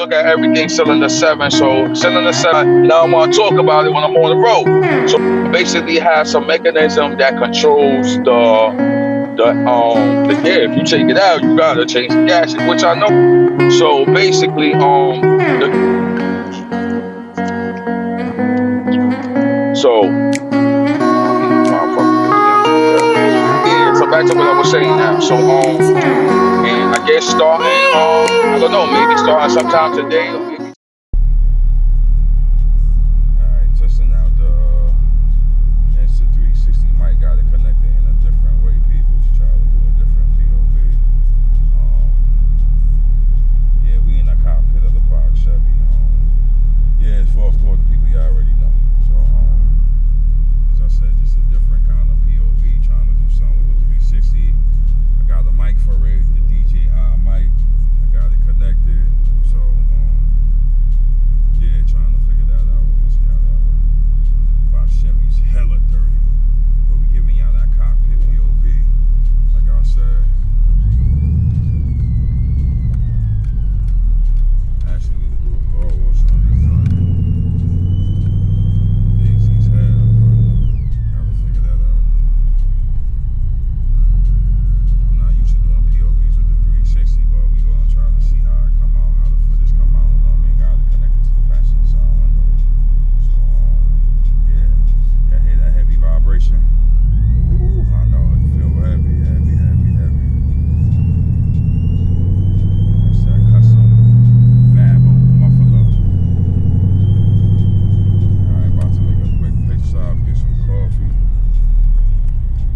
look at everything cylinder 7. So cylinder 7, now I want to talk about it when I'm on the road. So basically it has some mechanism that controls if you take it out, you gotta change the gaskets, which I know. So basically, so back to what I was saying now. So and I guess starting I don't know, maybe starting sometime today or maybe. Alright, testing out the Insta360 Mic. Got it connected in a different way, people, to try to do a different POV. Yeah, we in the cockpit of the Box Chevy. Yeah, it's fourth quarter, people, y'all already know. So, as I said, just a different kind of POV, trying to do something with the 360. I got a mic for it, the DJI mic. I got it connected. So, yeah, trying to figure that out. Let's see how that works. Box Chevy's hella dirty, but we giving y'all that cockpit POV, like I said. Actually, need to do a car wash on this joint. Daisy's hell, but gotta figure that out. I'm not used to doing POVs with the 360, but we gonna try to see how it come out, how the footage come out. I mean, got it connected to the passenger side window. So, yeah, y'all hear that heavy vibration? Ooh, I know it feel heavy, heavy, heavy, heavy. That's that custom Fabo muffler. Alright, about to make a quick pit stop, get some coffee,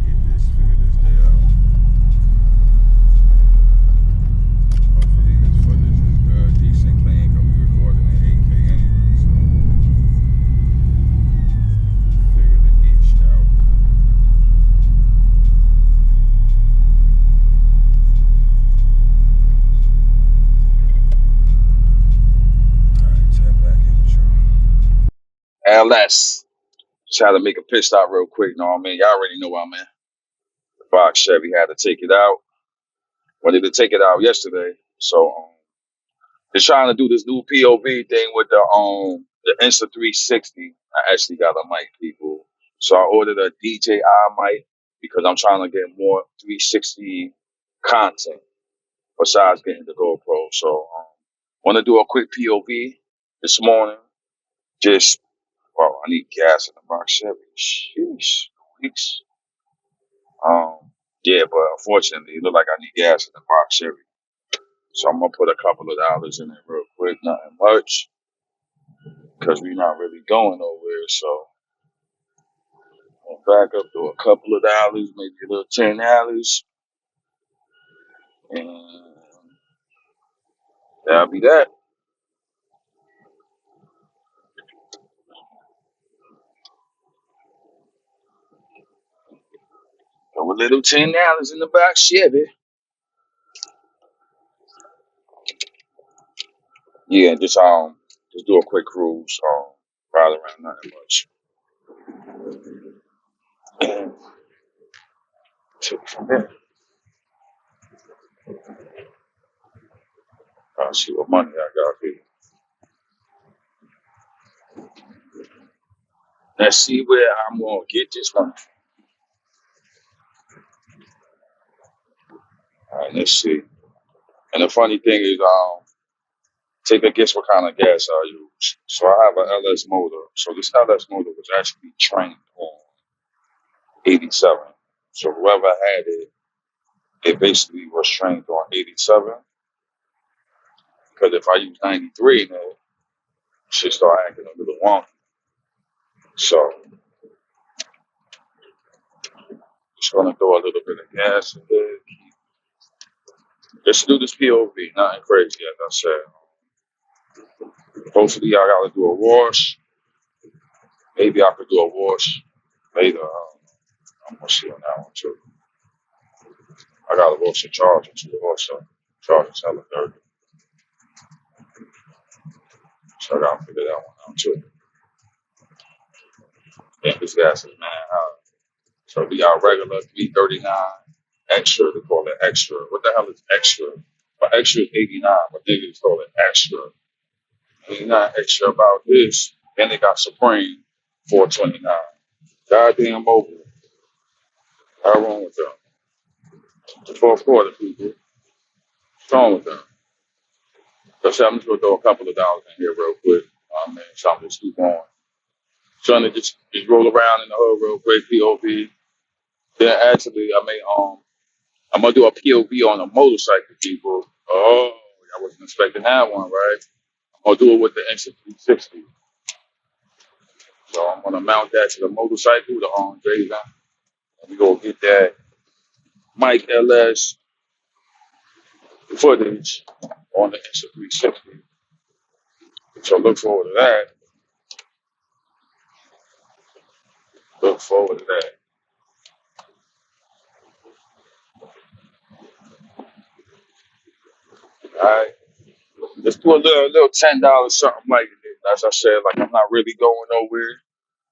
figure this day out. Hopefully this footage is good, decent, clean, because we recording in 8K anyway, so figure the ish out. Alright, tap back in the truck. LS. Just had to make a pit stop real quick. Know what I mean? Y'all already know where I'm at. The Box Chevy had to take it out. Wanted to take it out yesterday. So just trying to do this new POV thing with the Insta360. I actually got a mic, people. So I ordered a DJI mic because I'm trying to get more 360 content besides getting the GoPro. So want to do a quick POV this morning. Just, well, I need gas in the Box Chevy. Sheesh, weeks. Yeah, but unfortunately, it look like I need gas in the Box Chevy. So I'm gonna put a couple of dollars in it real quick, nothing much, because we're not really going nowhere. So I'll back up to a couple of dollars, maybe a little $10, and that'll be that. So a little $10 in the Box Chevy. Yeah, just do a quick cruise, ride around, nothing much. And take it from there. I'll see what money I got here. Let's see where I'm gonna get this money. All right, let's see. And the funny thing is, take a guess what kind of gas I use. So I have an LS motor. So this LS motor was actually trained on 87. So whoever had it, it basically was trained on 87. Because if I use 93, then it should start acting a little wonky. So just gonna throw a little bit of gas in there. Just do this POV, nothing crazy, as I said. Hopefully I gotta do a wash. Maybe I could do a wash later. I'm gonna see on that one too. I gotta wash the charger too also. Charger's hella dirty. So I gotta figure that one out too. And this gas is mad high. So we got regular 339, extra, they call it extra. What the hell is extra? But extra is 89, but niggas call it extra. Ain't nothing extra about this. Then they got Supreme, $429. Goddamn mobile. How wrong with them? The fourth quarter, people. What's wrong with them? So I'm just gonna throw a couple of dollars in here real quick. Man, so I'm just keep on. Trying to just roll around in the hood real quick, POV. Then actually, I'm gonna do a POV on a motorcycle, people. Oh, I wasn't expecting that one, right? I'm gonna do it with the Insta360. So I'm gonna mount that to the motorcycle, the J's. And we gonna get that Myke LS footage on the Insta360. So look forward to that. Look forward to that. All right. Let's do a little $10 something like it. As I said, like I'm not really going nowhere.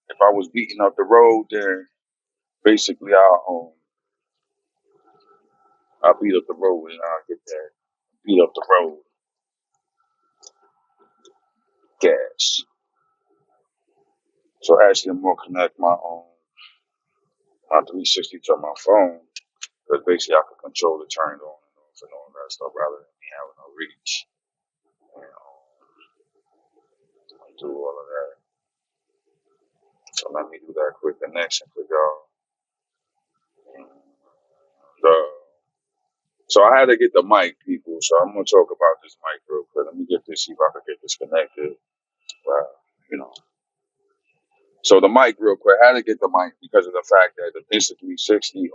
If I was beating up the road, then basically I'll beat up the road and I'll get that beat up the road gas. So actually I'm gonna connect my 360 to my phone because basically I can control the turn on and off and all that stuff rather than me having a reach and do all of that. So let me do that quick connection for y'all. And, so I had to get the mic, people. So I'm gonna talk about this mic real quick. Let me get this, see if I can get this connected. Well, you know. So the mic real quick. I had to get the mic because of the fact that the Insta360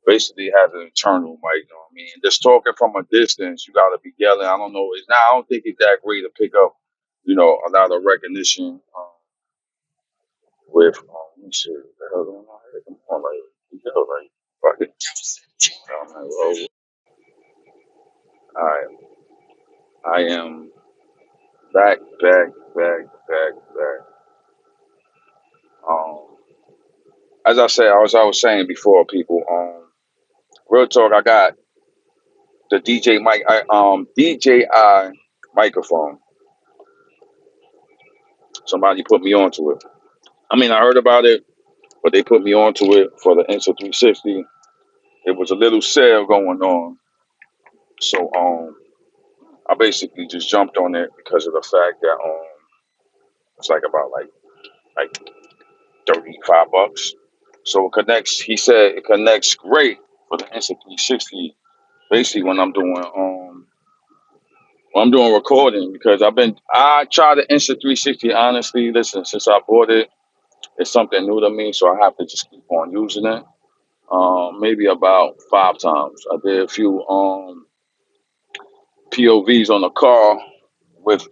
basically has an internal mic. You know what I mean? Just talking from a distance, you gotta be yelling. I don't know. I don't think it's that great to pick up, a lot of recognition with. Let me see. What the hell going on here? Come on, like, fuck it. All right. I am back. Um, as I said, I was saying before, people. Real talk. I got the DJI microphone. Somebody put me onto it. I mean, I heard about it, but they put me onto it for the Insta360. It was a little sale going on, so I basically just jumped on it because of the fact that it's like about like $35. So it connects. He said it connects great for the Insta360. Basically, when I'm doing recording, because I tried the Insta360. Honestly, listen, since I bought it, it's something new to me, so I have to just keep on using it. Maybe about 5 times. I did a few POVs on the car with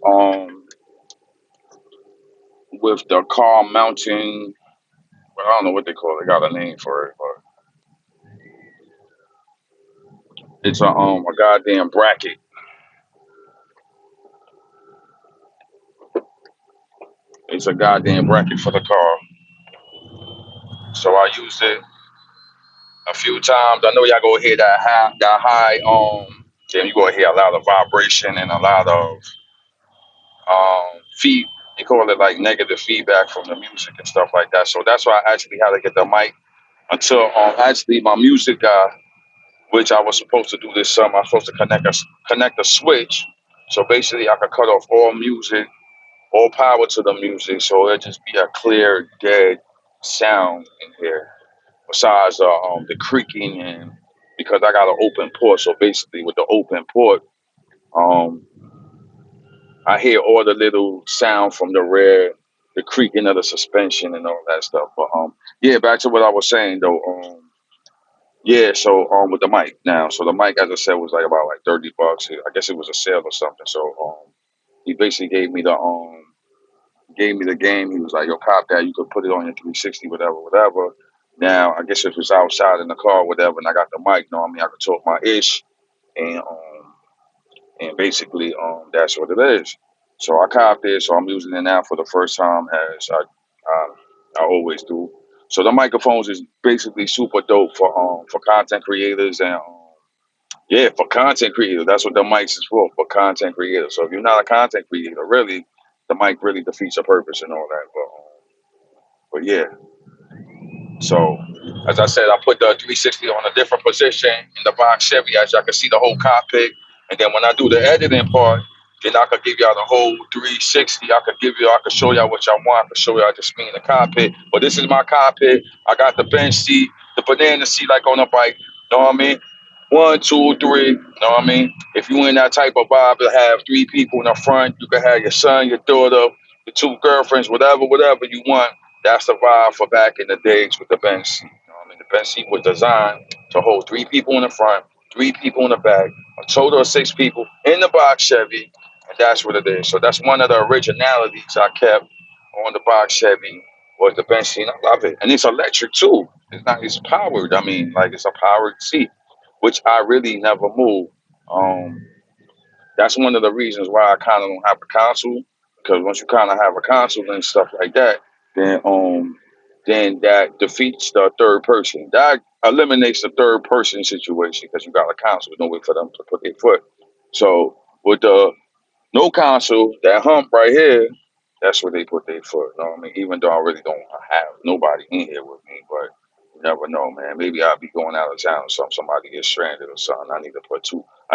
the car mounting. Well, I don't know what they call it. They got a name for it, but it's a goddamn bracket. It's a goddamn bracket for the car. So I used it a few times. I know y'all gonna hear that high then you gonna hear a lot of vibration and a lot of feed. They call it like negative feedback from the music and stuff like that. So that's why I actually had to get the mic until actually my music guy, which I was supposed to do this summer. I was supposed to connect a switch. So basically I could cut off all music, all power to the music, so it'd just be a clear, dead sound in here. Besides the creaking and because I got an open port, so basically with the open port, um, I hear all the little sound from the rear, the creaking of the suspension and all that stuff. But yeah, back to what I was saying though. Yeah, so with the mic now, so the mic, as I said, was like about like $30. I guess it was a sale or something. So he basically gave me the game. He was like, "Yo, cop that. You could put it on your 360, whatever." Now, I guess if it's outside in the car, whatever, and I got the mic, you know what I mean? I could talk my ish, and basically, that's what it is. So I copped it, so I'm using it now for the first time, as I always do. So the microphones is basically super dope for content creators and Yeah, for content creators. That's what the mics is for content creators. So if you're not a content creator, really, the mic really defeats the purpose and all that. But yeah, so as I said, I put the 360 on a different position in the box Chevy, as y'all can see the whole cockpit. And then when I do the editing part, then I could give y'all the whole 360. I could show y'all what y'all want. I could show y'all just me in the cockpit. But this is my cockpit. I got the bench seat, the banana seat like on a bike. Know what I mean? One, two, three. Know what I mean? If you in that type of vibe to have three people in the front, you can have your son, your daughter, your two girlfriends, whatever you want. That's the vibe for back in the days with the bench seat. You know what I mean? The bench seat was designed to hold three people in the front, three people in the back, a total of six people in the box Chevy, and that's what it is. So that's one of the originalities I kept on the box Chevy was the bench seat. I love it, and it's electric too. It's powered. I mean, like it's a powered seat, which I really never move. Um, that's one of the reasons why I kind of don't have a console, because once you kind of have a console and stuff like that, then that defeats the third person. That eliminates the third person situation because you got a console, no way for them to put their foot. So with the no console, that hump right here, that's where they put their foot. You know what I mean? Even though I really don't have nobody in here with me, but you never know, man. Maybe I'll be going out of town or something. Somebody gets stranded or something. I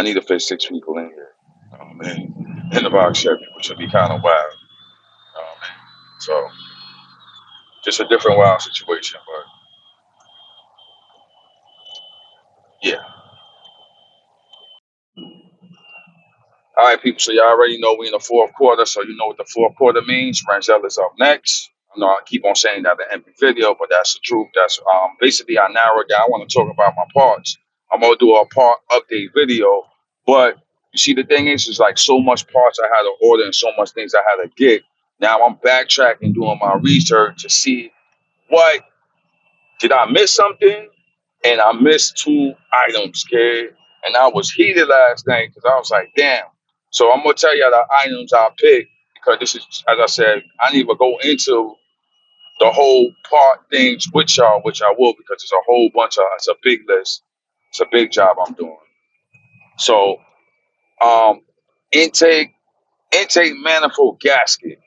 need to fit six people in here. You know what I mean? In the box Chevy, which would be kind of wild. You know what I mean? So just a different wild situation, but yeah. All right, people. So y'all already know we in the fourth quarter, so you know what the fourth quarter means. Rangel is up next. I know I keep on saying that in every video, but that's the truth. That's basically I narrowed down. I want to talk about my parts. I'm gonna do a part update video, but you see the thing is like so much parts I had to order and so much things I had to get. Now I'm backtracking, doing my research to see what did I miss something, and I missed two items, kid. And I was heated last night because I was like, damn. So I'm gonna tell you the items I picked because this is, as I said, I didn't even go into the whole part things with y'all, which I will because it's a whole bunch of, it's a big list. It's a big job I'm doing. So, um, intake, intake manifold gasket.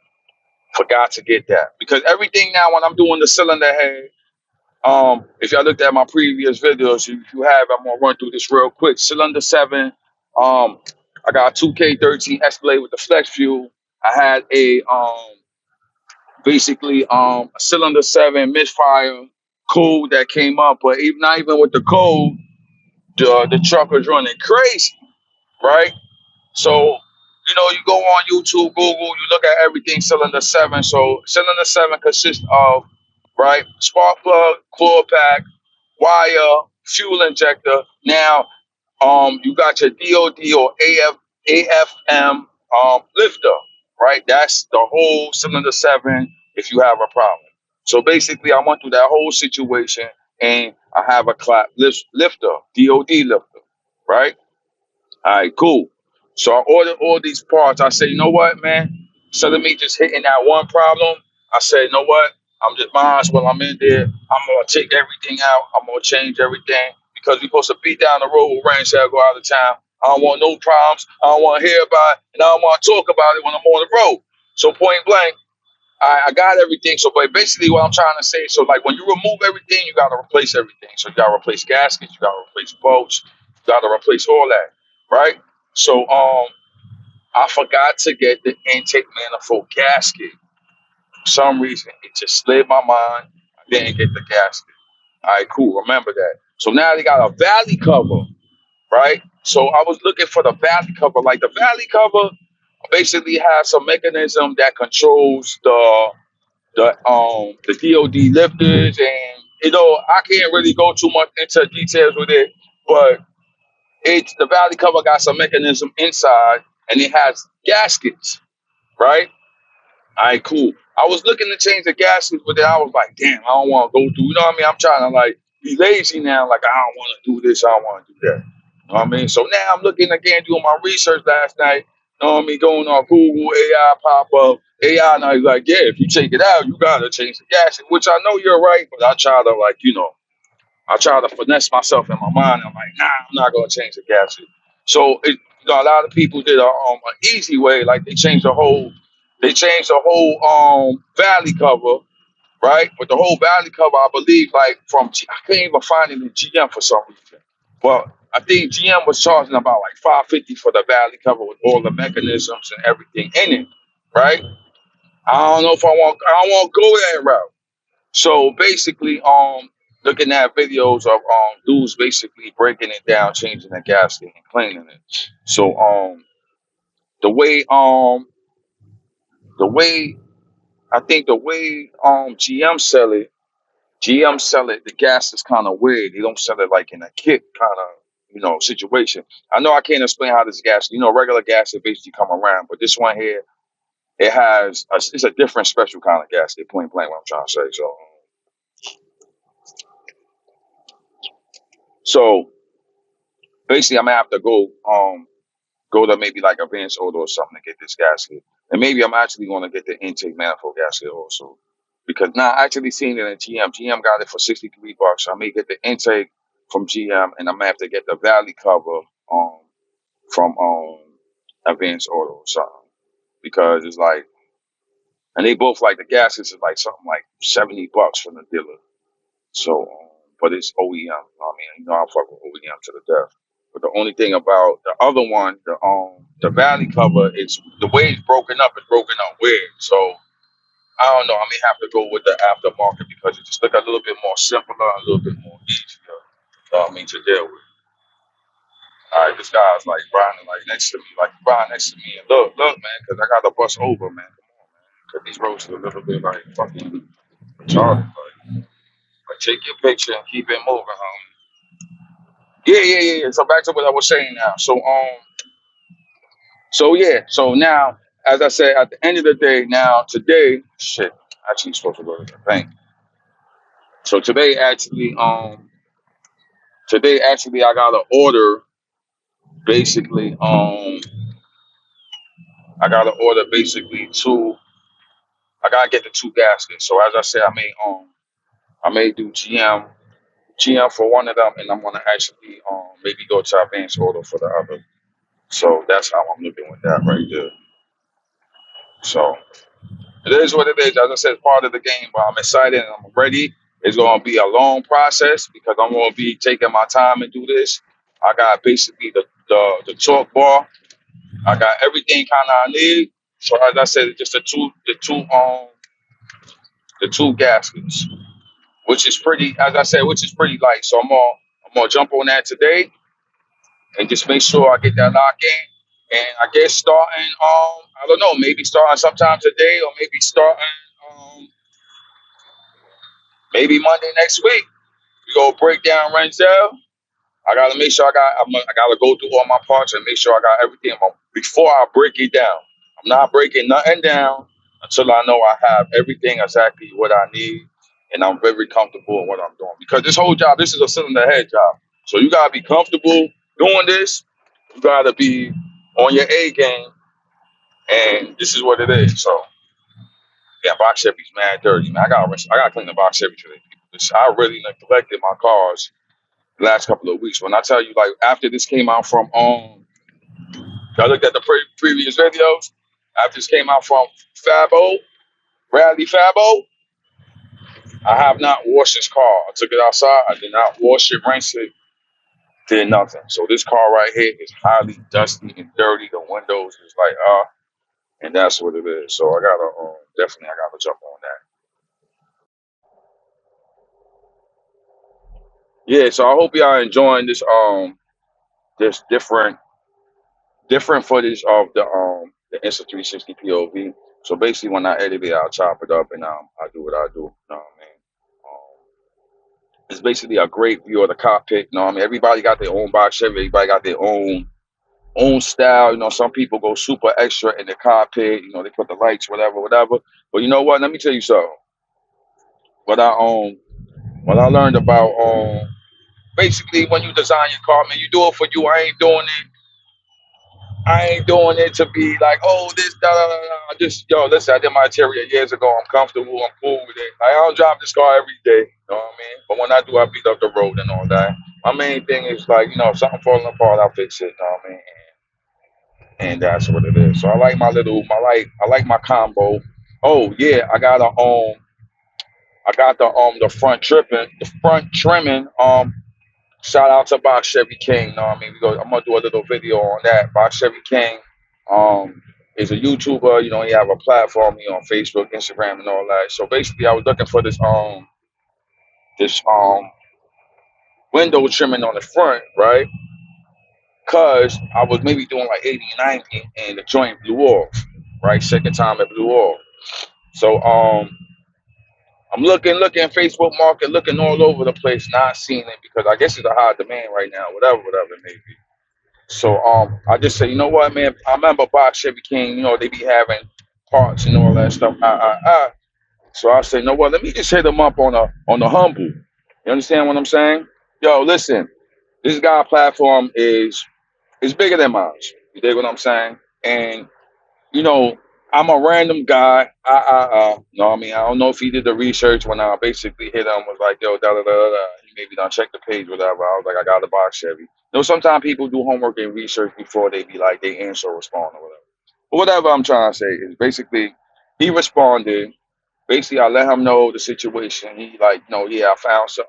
Forgot to get that because everything now when I'm doing the cylinder head. If y'all looked at my previous videos, if you have, I'm gonna run through this real quick. Cylinder 7. I got a 2K13 Escalade with the flex fuel. I had a basically a cylinder 7 misfire code that came up, but even not even with the code, the truck was running crazy, right? So, you know, you go on YouTube, Google, you look at everything cylinder 7. So cylinder 7 consists of, right, spark plug, coil pack, wire, fuel injector. Now, you got your DOD or AFM lifter, right? That's the whole cylinder 7 if you have a problem. So basically, I went through that whole situation and I have a clap lifter, DOD lifter, right? All right, cool. So I ordered all these parts. I said, you know what, man? Instead of me just hitting that one problem, I said, you know what? I'm just mine when I'm in there. I'm gonna take everything out. I'm gonna change everything because we're supposed to be down the road with rain shall go out of town. I don't want no problems. I don't want to hear about it, and I don't want to talk about it when I'm on the road. So point blank, I got everything. So, but basically, what I'm trying to say, so like when you remove everything, you got to replace everything. So you got to replace gaskets, you got to replace bolts, you got to replace all that, right? So, I forgot to get the intake manifold gasket. For some reason, it just slid my mind. I didn't get the gasket. All right, cool. Remember that. So now they got a valley cover, right? So I was looking for the valley cover. Like the valley cover basically has some mechanism that controls the DOD lifters, and you know I can't really go too much into details with it, but it's the valley cover got some mechanism inside, and it has gaskets, right? All right, cool. I was looking to change the gaskets, but then I was like, damn, I don't want to go through. You know what I mean? I'm trying to like be lazy now. Like I don't want to do this, I don't want to do that. You know what I mean? So now I'm looking again, doing my research last night. You know what I mean? Going on Google, AI pop up. AI now he's like, yeah, if you take it out, you gotta change the gasket, which I know you're right, but I try to like, you know, I try to finesse myself in my mind. I'm like, nah, I'm not gonna change the gasket. So a lot of people did an easy way, like they changed the whole valley cover, right? But the whole valley cover, I believe, like I couldn't even find it in GM for some reason. But I think GM was charging about like $550 for the valley cover with all the mechanisms and everything in it, right? I don't know if I don't want to go that route. So basically, looking at videos of dudes basically breaking it down, changing the gasket and cleaning it. So the way the way I think the way GM sell it, the gas is kind of weird. They don't sell it like in a kit kind of situation. I know I can't explain how this gas, regular gas it basically come around, but this one here, it's a different special kind of gas. They point blank what I'm trying to say. So basically, I'm gonna have to go to maybe like Advanced Auto or something to get this gasket, and maybe I'm actually going to get the intake manifold gasket also, because now I actually seen it in GM. GM got it for $63. I may get the intake from GM, and I'm gonna have to get the valley cover from Advanced Auto or something, because it's like, and they both like the gaskets is like something like $70 from the dealer. So, but it's OEM. I mean, I fuck with OEM to the death. But the only thing about the other one, the valley cover, is the way it's broken up. It's broken up weird. So I don't know. I may have to go with the aftermarket because it just look a little bit more simpler, a little bit more easier. To deal with. All right, this guy's like grinding like next to me, and look, man, because I got to bust over, man. Come on, man, because these roads are a little bit like fucking retarded. Like take your picture and keep it moving, homie. Yeah. So back to what I was saying now. So now, as I said, at the end of the day, now today, shit, actually supposed to go to the bank. So today actually, I got to order basically, I got to order basically two. I gotta get the two gaskets. So as I said, I may do GM for one of them, and I'm gonna actually maybe go to Advanced Auto for the other. So that's how I'm looking with that right there. So it is what it is. As I said, it's part of the game, but I'm excited and I'm ready. It's going to be a long process because I'm going to be taking my time and do this. I got basically the torque bar. I got everything kind of I need. So as I said, it's just the two gaskets, which is pretty. As I said, which is pretty light. So I'm gonna jump on that today and just make sure I get that lock in. And I guess starting, I don't know, maybe starting sometime today or maybe starting, maybe Monday next week. We go break down Renzel. I gotta make sure I gotta go through all my parts and make sure I got everything before I break it down. I'm not breaking nothing down until I know I have everything exactly what I need and I'm very comfortable in what I'm doing. Because this whole job, this is a cylinder head job. So you gotta be comfortable doing this. You gotta be on your A game, and this is what it is. So yeah, Box Chevy's mad dirty, man. I gotta clean the Box Chevy today. I really neglected my cars the last couple of weeks. When I tell you, like after this came out from I looked at the previous videos. After this came out from Bradley Fabo, I have not washed this car. I took it outside. I did not wash it, rinse it, did nothing. So this car right here is highly dusty and dirty. The windows is like and that's what it is. So I gotta definitely I gotta jump on that. Yeah. So I hope y'all enjoying this different footage of the Insta360 POV. So basically, when I edit it, I'll chop it up and I do what I do. You know what I mean? It's basically a great view of the cockpit. You know what I mean? Everybody got their own Box Chevy. Everybody got their own style. You know, some people go super extra in the cockpit. You know, they put the lights, whatever. But you know what? Let me tell you something. What I learned about basically when you design your car, man, you do it for you. I ain't doing it I ain't doing it to be like, oh, this, da, da, da, da. Just, yo, listen, I did my interior years ago. I'm comfortable. I'm cool with it. Like, I don't drive this car every day. You know what I mean? But when I do, I beat up the road and all that. My main thing is like, if something falling apart, I'll fix it. You know what I mean? And that's what it is. So I like I like my combo. Oh yeah, I got the front trimming. Shout out to Box Chevy King. You know what I mean? I'm gonna do a little video on that. Box Chevy King is a YouTuber. He have a platform. He on Facebook, Instagram, and all that. So basically, I was looking for this window trimming on the front, right? Cause I was maybe doing like 80, 90, and the joint blew off. Right, second time it blew off. So I'm looking Facebook Market, looking all over the place, not seeing it because I guess it's a high demand right now, whatever it may be. So I just say, you know what, man? I remember Box Chevy King, they be having parts and all that stuff. So I say, you know what? Let me just hit them up on the humble. You understand what I'm saying? Yo, listen, this guy platform is bigger than mine. You dig what I'm saying? And you know, I'm a random guy. You know what I mean? I don't know if he did the research when I basically hit him, was like, yo, da da da da da. He maybe done check the page, whatever. I was like, I got the Box Chevy. Sometimes people do homework and research before they be like, they answer or respond or whatever. But whatever I'm trying to say is basically, he responded. Basically, I let him know the situation. He like, no, yeah,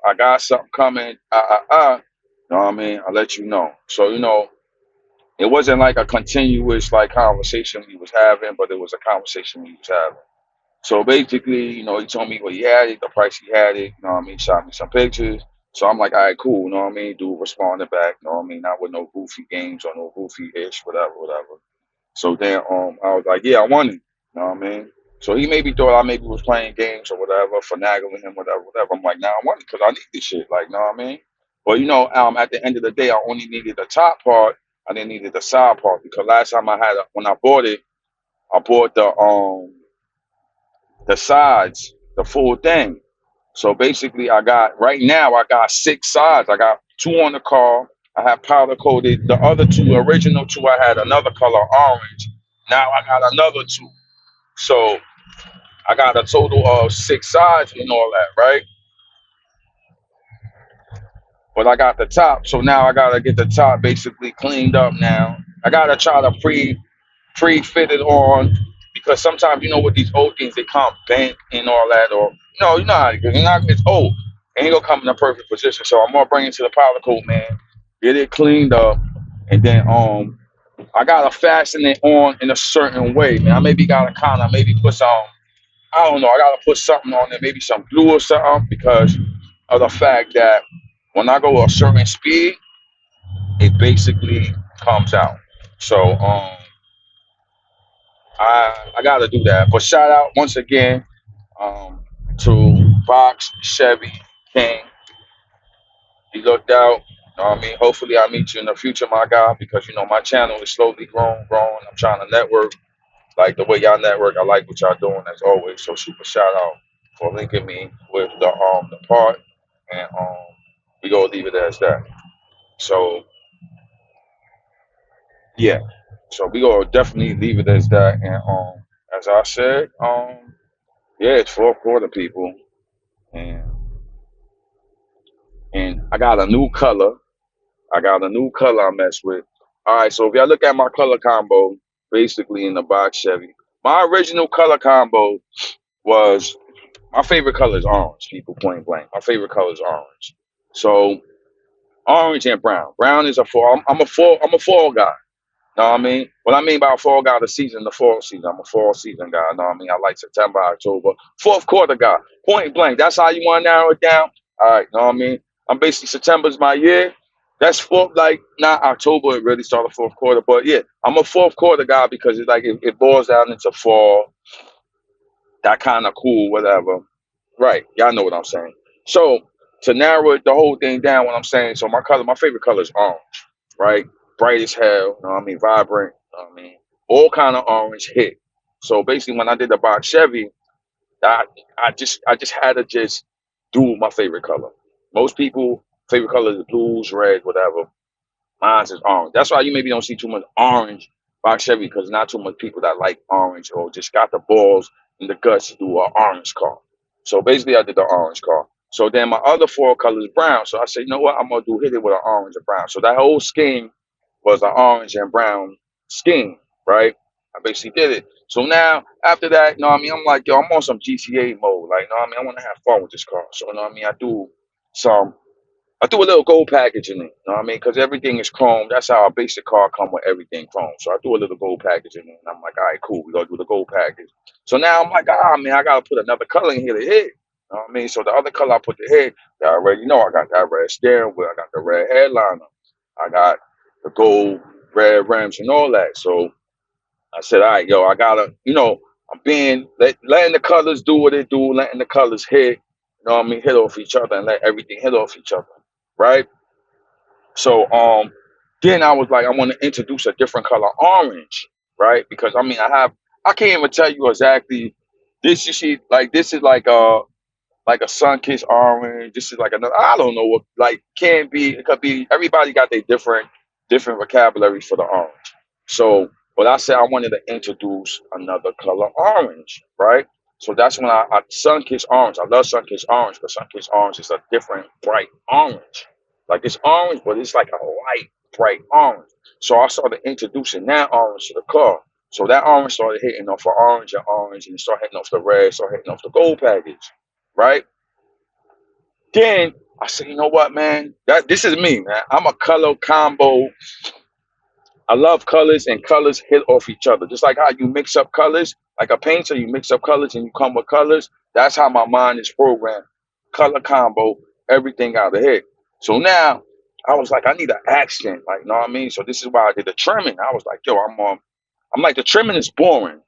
I got something coming. You know what I mean? I let you know. So, it wasn't like a continuous like conversation we was having, but it was a conversation we was having. So basically, he told me what he had it, the price he had it, you know what I mean, shot me some pictures. So I'm like, all right, cool, you know what I mean? Dude responded back, you know what I mean, not with no goofy games or no goofy ish, whatever. So then I was like, yeah, I want it, you know what I mean? So he maybe thought I maybe was playing games or whatever, finagling him, whatever. I'm like, nah, I want it because I need this shit, like, you know what I mean? But at the end of the day, I only needed the top part. I didn't need the side part because last time when I bought it, I bought the sides, the full thing. So basically, right now I got six sides. I got two on the car. I have powder coated. The other two, original two, I had another color, orange. Now I got another two. So I got a total of six sides and all that, right? But I got the top. So now I gotta get the top basically cleaned up now. I gotta try to pre-fit it on because sometimes with these old things they come bent and all that, or how it goes. It's old. It ain't gonna come in a perfect position. So I'm gonna bring it to the powder coat, man. Get it cleaned up, and then I gotta fasten it on in a certain way, man. I maybe gotta kind of maybe put some. I don't know. I gotta put something on there, maybe some glue or something, because of the fact that when I go a certain speed, it basically comes out. So I got to do that. But shout out once again um, to Box Chevy King. He looked out. You know what I mean? Hopefully, I meet you in the future, my guy, because my channel is slowly growing. I'm trying to network like the way y'all network. I like what y'all doing as always. So super shout out for linking me with the part, and we gonna leave it as that. So yeah, so we gonna definitely leave it as that, and as I said, yeah, it's fourth quarter, people. And I got a new color. I mess with. All right, so if y'all look at my color combo, basically in the Box Chevy, my original color combo was my favorite color is orange. People point blank. My favorite color is orange. So orange and brown. Brown is a fall. I'm a fall guy. Know what I mean? What I mean by fall guy, the fall season. I'm a fall season guy. Know what I mean? I like September, October, fourth quarter guy. Point blank. That's how you want to narrow it down. All right. Know what I mean? I'm basically September's my year. That's not October. It really started fourth quarter, but yeah, I'm a fourth quarter guy because it's like it boils down into fall. That kind of cool, whatever. Right. Y'all know what I'm saying. So to narrow the whole thing down, what I'm saying. So my favorite color is orange. Right, bright as hell. You know what I mean, vibrant. You know what I mean, all kind of orange hit. So basically, when I did the Box Chevy, I just had to just do my favorite color. Most people favorite color is blues, red, whatever. Mine's is orange. That's why you maybe don't see too much orange Box Chevy because not too much people that like orange or just got the balls and the guts to do an orange car. So basically, I did the orange car. So then my other four colors brown. So I said, you know what? I'm gonna hit it with an orange and brown. So that whole scheme was an orange and brown scheme, right? I basically did it. So now after that, you know what I mean? I'm like, yo, I'm on some GTA mode. Like, you know what I mean? I want to have fun with this car. So you know what I mean? Some I threw a little gold package in it, you know what I mean? Because everything is chrome. That's how a basic car come with everything chrome. So I threw a little gold package in it, and I'm like, all right, cool. We gonna do the gold package. So now I'm like, man, I gotta put another color in here to hit. You know what I mean? So the other color I put to hit, I already know I got that red steering wheel, I got the red headliner, I got the gold red rims and all that. So I said, all right, yo, I gotta, I'm letting the colors do what they do, letting the colors hit, you know what I mean, hit off each other and let everything hit off each other, right? So then I was like, I want to introduce a different color, orange, right? Because I mean, I can't even tell you exactly. This you see, like this is like a sun kissed orange. This is like another. I don't know what like can be. It could be. Everybody got their different vocabulary for the orange. So, but I said I wanted to introduce another color, orange, right? So that's when I sun kissed orange. I love sun kissed orange because sun kissed orange is a different bright orange. Like it's orange, but it's like a light bright orange. So I started introducing that orange to the car. So that orange started hitting off the orange, and it started hitting off the red, started hitting off the gold package, right? Then I said, you know what, man? This is me, man. I'm a color combo. I love colors, and colors hit off each other. Just like how you mix up colors, like a painter, you mix up colors and you come with colors. That's how my mind is programmed. Color combo, everything out of hit. So now I was like, I need an accent, like, you know what I mean? So this is why I did the trimming. I was like, yo, I'm like, the trimming is boring.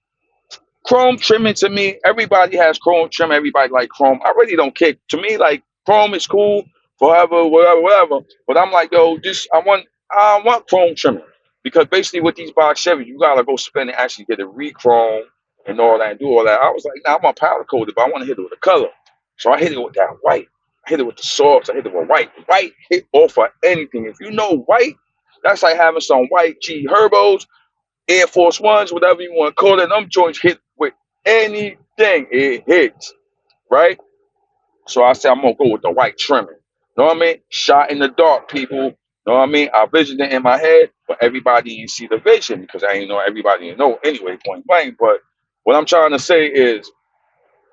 Chrome trimming to me, everybody has chrome trim. Everybody like chrome. I really don't care. To me, like chrome is cool, forever, whatever, whatever. But I'm like, yo, I want chrome trimming because basically with these box Chevy, you gotta go spend and actually get it re-chrome and all that and do all that. I was like, nah, I'm gonna powder coat it, but I want to hit it with a color. So I hit it with that white. I hit it with the softs. I hit it with white. White hit off of anything. If you know white, that's like having some white G Herbos, Air Force Ones, whatever you want to call it. Them joints hit with anything. It hits, right? So I said, I'm going to go with the white trimming. Know what I mean? Shot in the dark, people. Know what I mean? I visioned it in my head, but everybody didn't see the vision because I didn't know everybody didn't know anyway, point blank. But what I'm trying to say is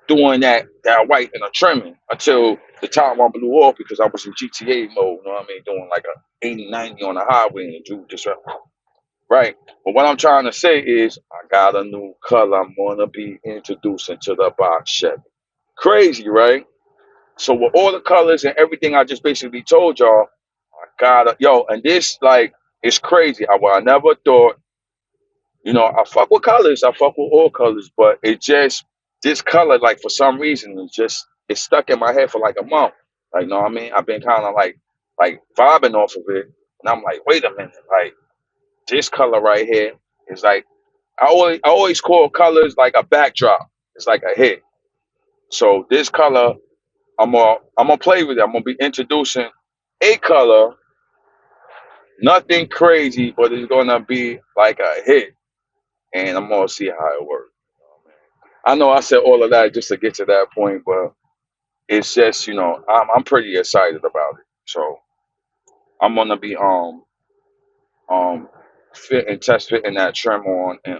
doing that white and a trimming until the top one blew off because I was in GTA mode, you know what I mean? Doing like a 80, 90 on the highway and the dude just right. But what I'm trying to say is I got a new color I'm gonna be introducing to the box Chevy. Crazy, right? So with all the colors and everything I just basically told y'all, I gotta and this like it's crazy. I never thought, I fuck with colors, I fuck with all colors, but it just this color, like for some reason, it's stuck in my head for like a month. Like, you know what I mean? I've been kind of like vibing off of it. And I'm like, wait a minute, like this color right here is like I always call colors like a backdrop. It's like a hit. So this color, I'm gonna play with it. I'm gonna be introducing a color, nothing crazy, but it's gonna be like a hit, and I'm gonna see how it works. I know I said all of that just to get to that point, but it's just I'm pretty excited about it. So I'm gonna be um test fitting that trim on and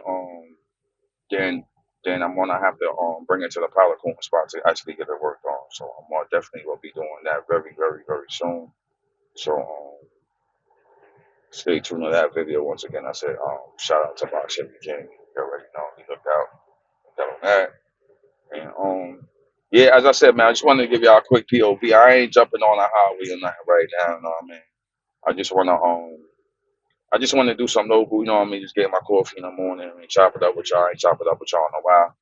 then then I'm gonna have to bring it to the pilot cooling spot to actually get it worked on. So I'm gonna definitely will be doing that very, very, very soon. So stay tuned to that video. Once again, I said shout out to Box Chevy King. You already know he looked out on that. And yeah, as I said, man, I just wanted to give y'all a quick POV. I ain't jumping on a highway or nothing right now, you know what I mean? I just want to do some local, you know what I mean? Just get my coffee in the morning and chop it up with y'all. I ain't chop it up with y'all in a while.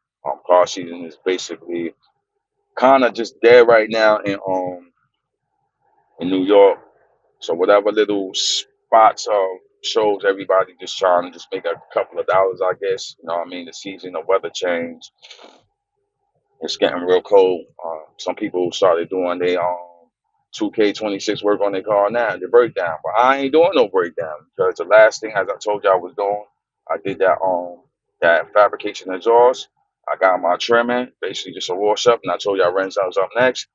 Car season is basically kind of just dead right now in New York. So whatever little spots shows everybody just trying to just make a couple of dollars, I guess. You know what I mean? The season, the weather change. It's getting real cold. Some people started doing their 2K26 work on their car now, the breakdown. But I ain't doing no breakdown because the last thing, as I told you I was doing, I did that fabrication exhaust. I got my trimming, basically just a wash up, and I told y'all Renzo's up next.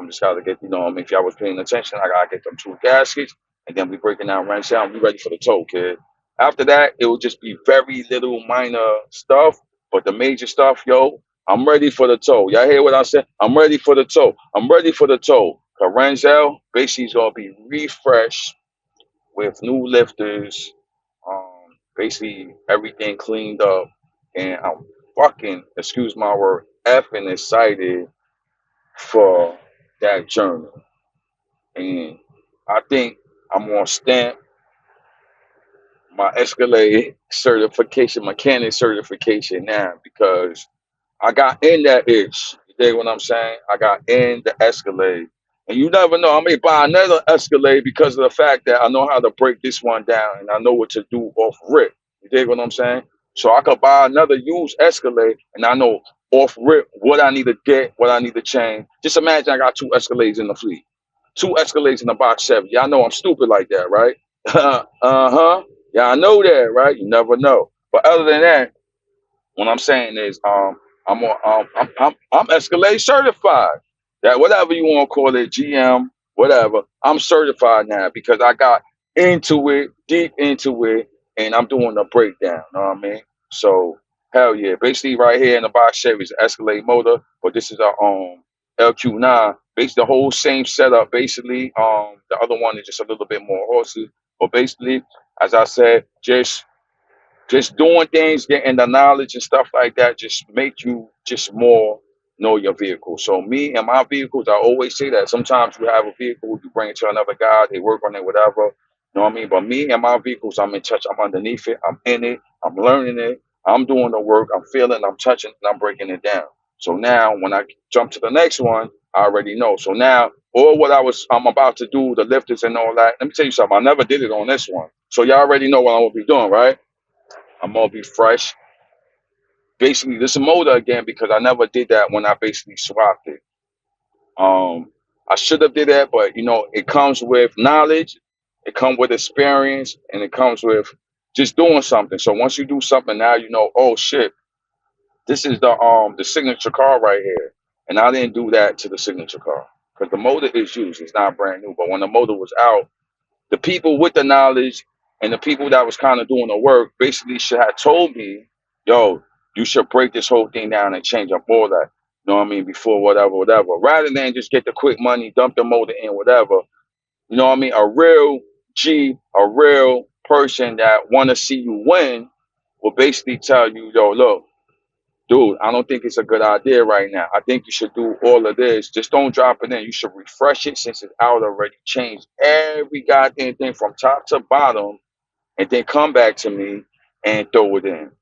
Just gotta get, if y'all was paying attention, I gotta get them two gaskets, and then we breaking down Renzo, and we ready for the tow, kid. After that, it will just be very little minor stuff, but the major stuff, yo, I'm ready for the tow. Y'all hear what I said? I'm ready for the tow. I'm ready for the tow. Cause Renzel basically is gonna be refreshed with new lifters, basically everything cleaned up, and I'm fucking, excuse my word, effing excited for that journey. And I think I'm gonna stamp my Escalade certification, mechanic certification now because I got in that itch. You dig what I'm saying? I got in the Escalade. And you never know. I may buy another Escalade because of the fact that I know how to break this one down and I know what to do off rip. You dig what I'm saying? So I could buy another used Escalade and I know off rip what I need to get, what I need to change. Just imagine I got two Escalades in the fleet. Two Escalades in the Box Chevy. Y'all know I'm stupid like that, right? Uh-huh. Yeah, I know that, right? You never know. But other than that, what I'm saying is, I'm Escalade certified. That whatever you want to call it, GM, whatever. I'm certified now because I got into it, deep into it, and I'm doing the breakdown. Know what I mean? So hell yeah, basically right here in the Box Chevy is an Escalade motor, but this is a LQ9. Basically the whole same setup. Basically, the other one is just a little bit more horses, but basically, as I said, just doing things, getting the knowledge and stuff like that, just make you just more know your vehicle. So me and my vehicles, I always say that. Sometimes you have a vehicle, you bring it to another guy, they work on it, whatever. You know what I mean? But me and my vehicles, I'm in touch. I'm underneath it. I'm in it. I'm learning it. I'm doing the work. I'm feeling. I'm touching. And I'm breaking it down. So now, when I jump to the next one, I already know. So now, all what I'm about to do, the lifters and all that. Let me tell you something. I never did it on this one. So y'all already know what I'm gonna be doing, right? I'm gonna be fresh. Basically, this is motor again because I never did that when I basically swapped it. Um, I should have did that, but it comes with knowledge, it comes with experience, and it comes with just doing something. So once you do something, now you know, oh shit, this is the signature car right here, and I didn't do that to the signature car because the motor is used, it's not brand new. But when the motor was out, the people with the knowledge and the people that was kind of doing the work basically should have told me, yo, you should break this whole thing down and change up all that. You know what I mean? Before whatever, whatever. Rather than just get the quick money, dump the motor in, whatever. You know what I mean? A real G, a real person that want to see you win will basically tell you, yo, look, dude, I don't think it's a good idea right now. I think you should do all of this. Just don't drop it in. You should refresh it since it's out already. Change every goddamn thing from top to bottom and then come back to me and throw it in.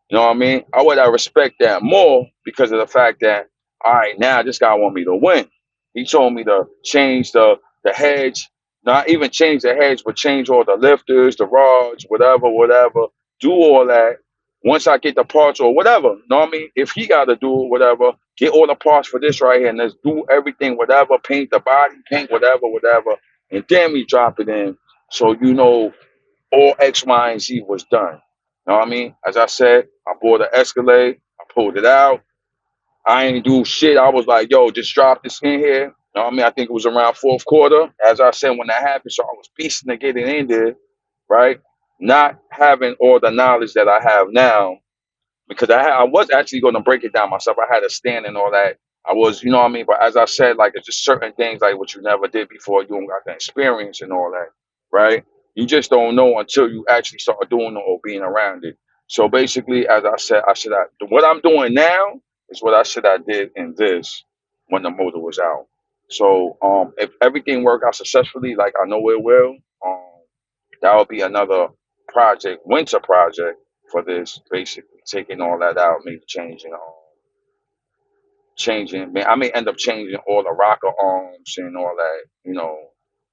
You know what I mean? I respect that more because of the fact that, all right, now this guy want me to win. He told me to change the hedge, not even change the hedge, but change all the lifters, the rods, whatever, whatever. Do all that. Once I get the parts or whatever, you know what I mean? If he got to do whatever, get all the parts for this right here and let's do everything, whatever, paint the body, paint whatever, whatever, and then we drop it in so all X, Y, and Z was done. You know what I mean? As I said, I bought an Escalade. I pulled it out. I ain't do shit. I was like, yo, just drop this in here. You know what I mean? I think it was around fourth quarter. As I said, when that happened, so I was beasting to get it in there, right? Not having all the knowledge that I have now because I was actually going to break it down myself. I had a stand and all that. I was, you know what I mean? But as I said, like, it's just certain things like what you never did before. You don't got the experience and all that, right? You just don't know until you actually start doing it or being around it. So basically, as I said, what I'm doing now is what I should have did in this when the motor was out. So if everything worked out successfully, like I know it will, that will be another project, winter project for this, basically taking all that out, maybe changing. Man, I may end up changing all the rocker arms and all that,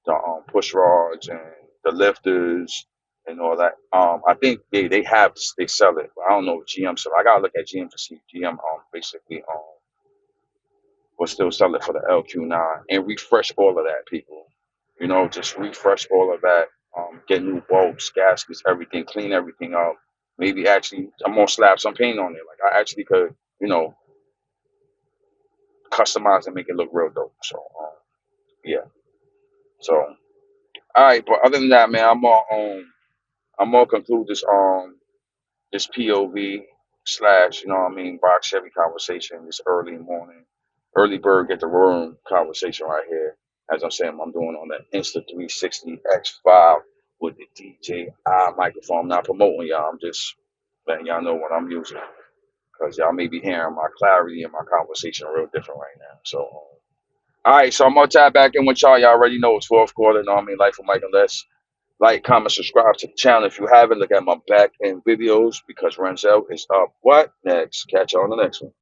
the push rods and the lifters and all that. I think they sell it, but I don't know if GM sell. I gotta look at GM to see if GM basically will still sell it for the LQ9 and refresh all of that, people. Just refresh all of that. Get new bolts, gaskets, everything, clean everything up. Maybe actually I'm gonna slap some paint on it. Like I actually could, you know, customize and make it look real dope. So yeah. So all right, but other than that, man, I'm gonna conclude this POV slash, you know what I mean, Box Chevy conversation this early morning, early bird get the room conversation right here. As I'm saying, I'm doing on the Insta360 X5 with the DJI microphone. I'm not promoting y'all. I'm just letting y'all know what I'm using because y'all may be hearing my clarity and my conversation real different right now. So, all right, so I'm gonna tap back in with y'all. Y'all already know it's fourth quarter. You know what I mean, Life of Myke LS. Like, comment, subscribe to the channel if you haven't. Look at my back end videos because Renzel is up. What next? Catch you on the next one.